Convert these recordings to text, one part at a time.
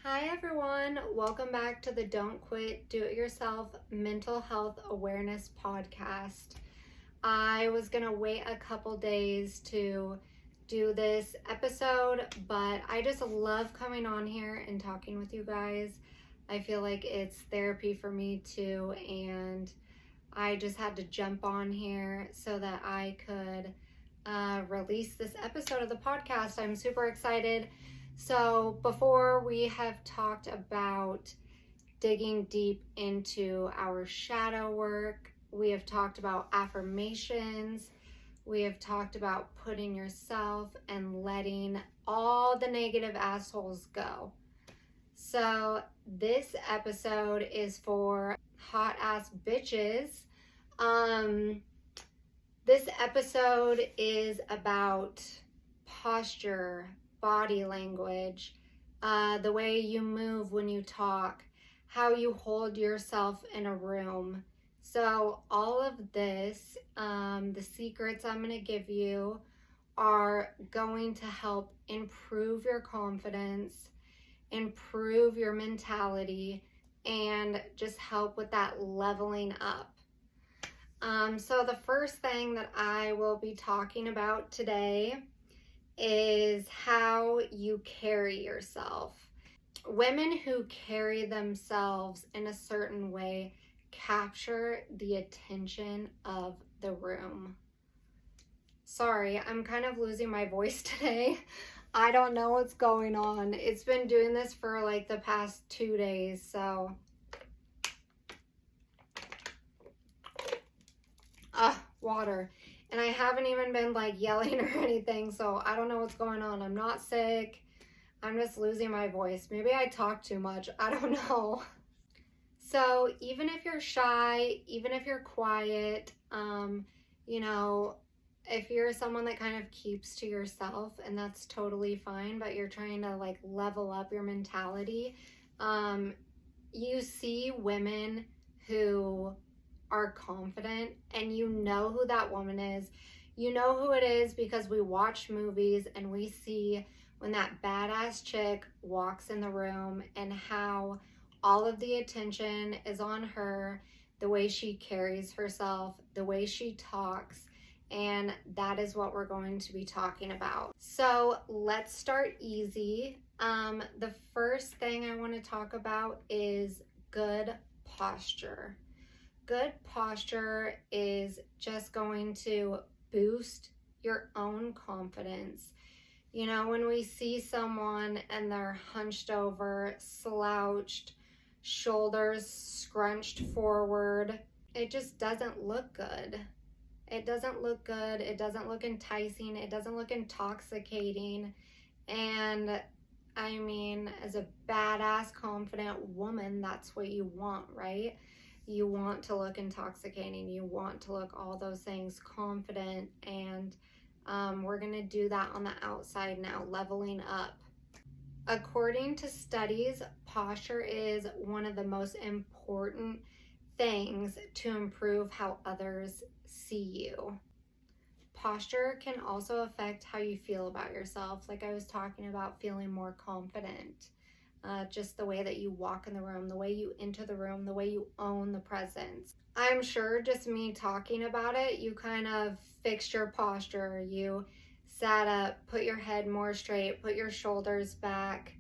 Hi everyone, welcome back to the Don't Quit, Do It Yourself Mental Health Awareness Podcast. I was gonna wait a couple days to do this episode, but I just love coming on here and talking with you guys. I feel like it's therapy for me too, and I just had to jump on here so that I could release this episode of the podcast. I'm super excited. So before we have talked about digging deep into our shadow work, we have talked about affirmations, we have talked about putting yourself and letting all the negative assholes go. So this episode is for hot ass bitches. This episode is about posture, body language, the way you move when you talk, how you hold yourself in a room. So all of this, the secrets I'm going to give you are going to help improve your confidence, improve your mentality, and just help with that leveling up. So the first thing that I will be talking about today is how you carry yourself. Women who carry themselves in a certain way capture the attention of the room. Sorry, I'm kind of losing my voice today. I don't know what's going on. It's been doing this for like the past 2 days, so water. And I haven't even been like yelling or anything, so I don't know what's going on. I'm not sick. I'm just losing my voice. Maybe I talk too much. I don't know. So even if you're shy, even if you're quiet, if you're someone that kind of keeps to yourself, and that's totally fine, but you're trying to like level up your mentality, you see women who are confident, and you know who that woman is. You know who it is because we watch movies and we see when that badass chick walks in the room and how all of the attention is on her, the way she carries herself, the way she talks, and that is what we're going to be talking about. So let's start easy. The first thing I want to talk about is good posture. Good posture is just going to boost your own confidence. You know, when we see someone and they're hunched over, slouched, shoulders scrunched forward, it just doesn't look good. It doesn't look good. It doesn't look enticing. It doesn't look intoxicating. And I mean, as a badass, confident woman, that's what you want, right? You want to look intoxicating. You want to look all those things, confident, and we're going to do that on the outside now, leveling up. According to studies, posture is one of the most important things to improve how others see you. Posture can also affect how you feel about yourself. Like I was talking about, feeling more confident. Just the way that you walk in the room, the way you enter the room, the way you own the presence. I'm sure just me talking about it, you kind of fixed your posture. You sat up, put your head more straight, put your shoulders back.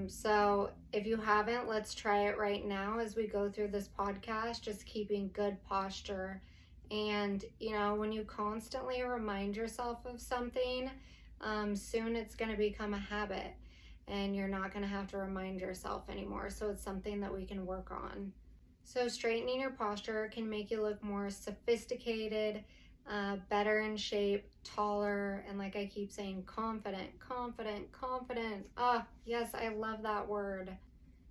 So if you haven't, let's try it right now as we go through this podcast, just keeping good posture. And, when you constantly remind yourself of something, soon it's going to become a habit. And you're not going to have to remind yourself anymore. So it's something that we can work on. So straightening your posture can make you look more sophisticated, better in shape, taller, and like I keep saying, confident. Yes, I love that word.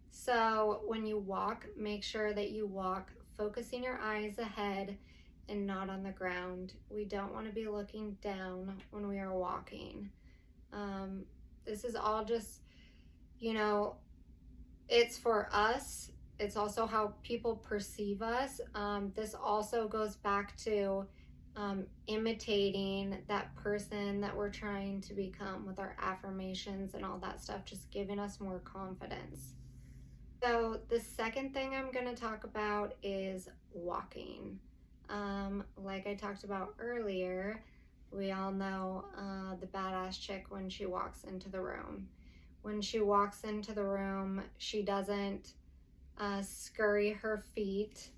So when you walk, make sure that you walk focusing your eyes ahead and not on the ground. We don't want to be looking down when we are walking. This is all just, it's for us. It's also how people perceive us. This also goes back to imitating that person that we're trying to become with our affirmations and all that stuff, just giving us more confidence. So the second thing I'm going to talk about is walking. Like I talked about earlier, we all know the badass chick when she walks into the room. When she walks into the room, she doesn't scurry her feet.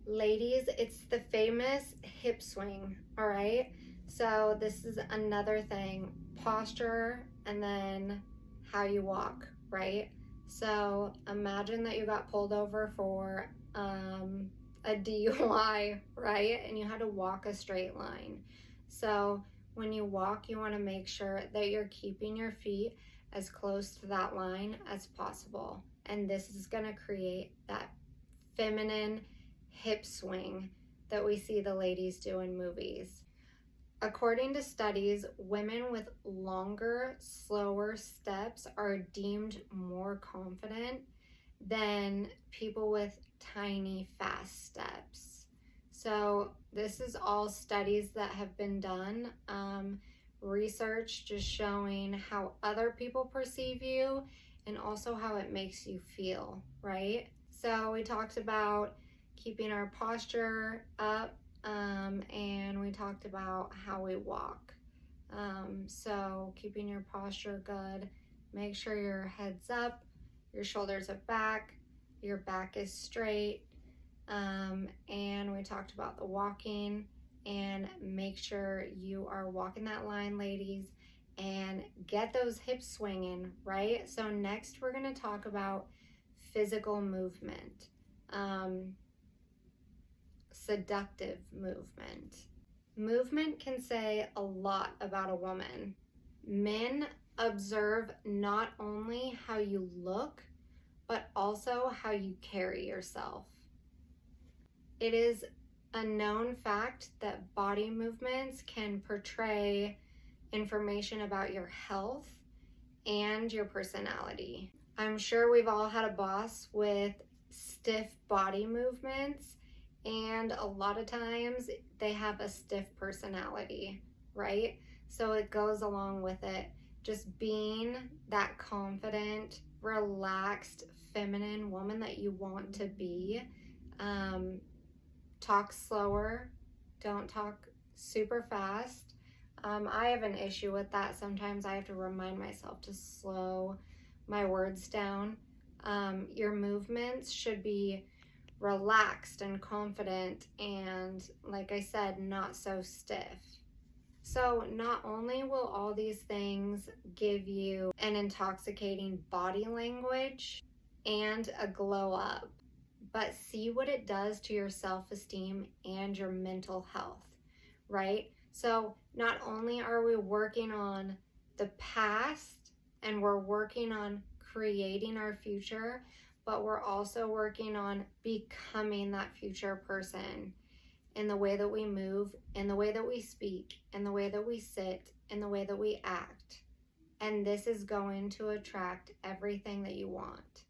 Ladies, it's the famous hip swing, all right? So this is another thing, posture and then how you walk, right? So imagine that you got pulled over for a DUI, right? And you had to walk a straight line. So when you walk, you want to make sure that you're keeping your feet as close to that line as possible. And this is going to create that feminine hip swing that we see the ladies do in movies. According to studies, women with longer, slower steps are deemed more confident than people with tiny, fast steps. So this is all studies that have been done. Research just showing how other people perceive you and also how it makes you feel, right? So we talked about keeping our posture up, and we talked about how we walk. So keeping your posture good, make sure your head's up, your shoulders are back, your back is straight, and we talked about the walking, and make sure you are walking that line, ladies, and get those hips swinging, right? So next we're going to talk about physical movement, seductive movement. Movement can say a lot about a woman. Men observe not only how you look, but also how you carry yourself. It is a known fact that body movements can portray information about your health and your personality. I'm sure we've all had a boss with stiff body movements, and a lot of times they have a stiff personality, right? So it goes along with it. Just being that confident, relaxed, feminine woman that you want to be. Talk slower, don't talk super fast. I have an issue with that. Sometimes I have to remind myself to slow my words down. Your movements should be relaxed and confident and, like I said, not so stiff. So not only will all these things give you an intoxicating body language and a glow up, but see what it does to your self-esteem and your mental health, right? So not only are we working on the past and we're working on creating our future, but we're also working on becoming that future person in the way that we move, in the way that we speak, in the way that we sit, in the way that we act. And this is going to attract everything that you want.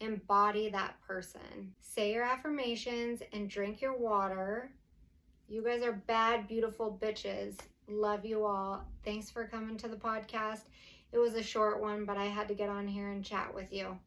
Embody that person. Say your affirmations and drink your water. You guys are bad, beautiful bitches. Love you all. Thanks for coming to the podcast. It was a short one, but I had to get on here and chat with you.